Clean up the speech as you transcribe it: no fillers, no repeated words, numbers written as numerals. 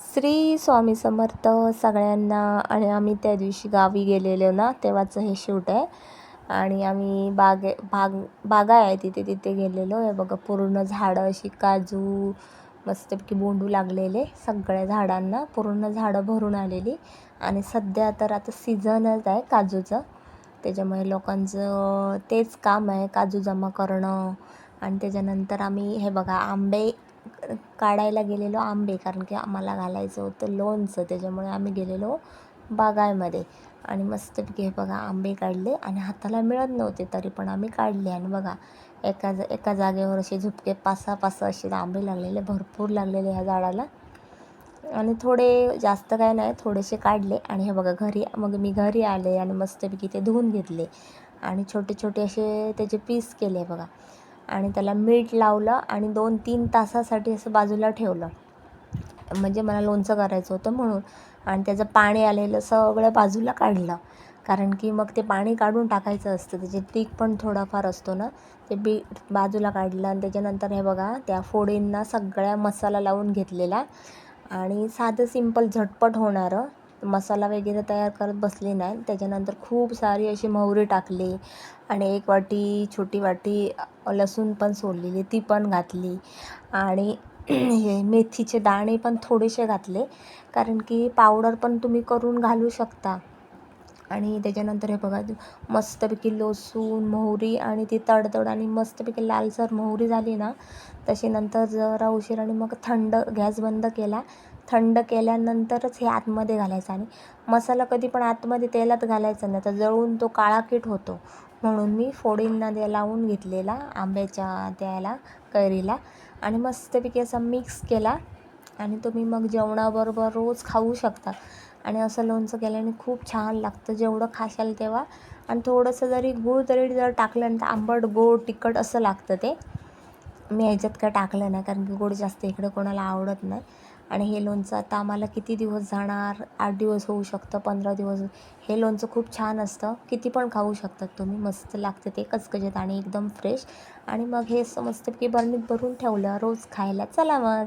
श्री स्वामी समर्थ सगळ्यांना. आणि आम्ही त्या दिवशी गावी गेलेलो ना, तेव्हाचं हे शूट आहे. आणि आम्ही बागा आहे तिथे गेलेलो आहे. बघा पूर्ण झाडं अशी काजू मस्तपैकी बोंडू लागलेले, सगळ्या झाडांना पूर्ण झाडं भरून आलेली. आणि सध्या तर आता सीझनच आहे काजूचं, त्याच्यामुळे लोकांचं तेच काम आहे, काजू जमा करणं. आणि त्याच्यानंतर आम्ही हे बघा आंबे काढायला गेलेलो, आंबे, कारण की आम्हाला घालायचं होतं लोणचं, त्याच्यामुळे आम्ही गेलेलो बागायमध्ये. आणि मस्तपैकी हे बघा आंबे काढले आणि हाताला मिळत नव्हते तरी पण आम्ही काढले. आणि बघा एका जागेवर असे झुपके 5-6 असे आंबे लागलेले, भरपूर लागलेले ह्या झाडाला. आणि थोडे जास्त काय नाही, थोडेसे काढले. आणि हे बघा मग मी घरी आले आणि मस्तपैकी ते धुवून घेतले आणि छोटे छोटे असे त्याचे पीस केले बघा. आणि त्याला मीठ लावलं आणि 2-3 तासासाठी असं बाजूला ठेवलं, म्हणजे मला लोणचं करायचं होतं म्हणून. आणि त्याचं पाणी आलेलं सगळं बाजूला काढलं, कारण की मग ते पाणी काढून टाकायचं असतं, त्याचे टीक पण थोडाफार असतो ना, ते बाजूला काढलं. आणि त्याच्यानंतर हे बघा त्या फोडींना सगळ्या मसाला लावून घेतलेला. आणि साधं सिंपल झटपट होणारं, मसाला वगैरे तयार करत बसली नाही. त्याच्यानंतर खूप सारी अशी मोहरी टाकली आणि 1 छोटी वाटी लसूण पण सोललेली ती पण घातली. आणि हे मेथीचे दाणे पण थोडेसे घातले, कारण की पावडर पण तुम्ही करून घालू शकता. आणि त्याच्यानंतर हे बघा मस्तपैकी लसूण मोहरी आणि ती तडतड आणि मस्तपैकी लालसर मोहरी झाली ना, तशी नंतर जरा उशिराने मग गॅस बंद केला. थंड केल्यानंतरच हे आतमध्ये घालायचं. आणि मसाला कधी पण आतमध्ये तेलात घालायचा नाही, तर जळून तो काळाकीट होतो. म्हणून मी फोडींना लावून घेतलेला आंब्याच्या त्याला कैरीला आणि मस्तपैकी असा मिक्स केला. आणि तुम्ही मग जेवणाबरोबर रोज खाऊ शकता. आणि असं लोणचं केल्याने खूप छान लागतं, जेवढं खाशाल तेव्हा. आणि थोडंसं जरी गूळ जर टाकलं तर आंबट गोड तिखट असं लागतं ते. मी ह्याच्यात काय टाकलं नाही, कारण की गोड जास्त इकडे कोणाला आवडत नाही. आणि हे लोणचं आता आम्हाला किती दिवस जाणार, 8 दिवस होऊ शकतं, 15 दिवस. हे लोणचं खूप छान असतं, किती पण खाऊ शकतात तुम्ही, मस्त लागतं ते कचकचीत आणि एकदम फ्रेश. आणि मग हे मस्तपैकी बरणीत भरून ठेवलं रोज खायला. चला मग.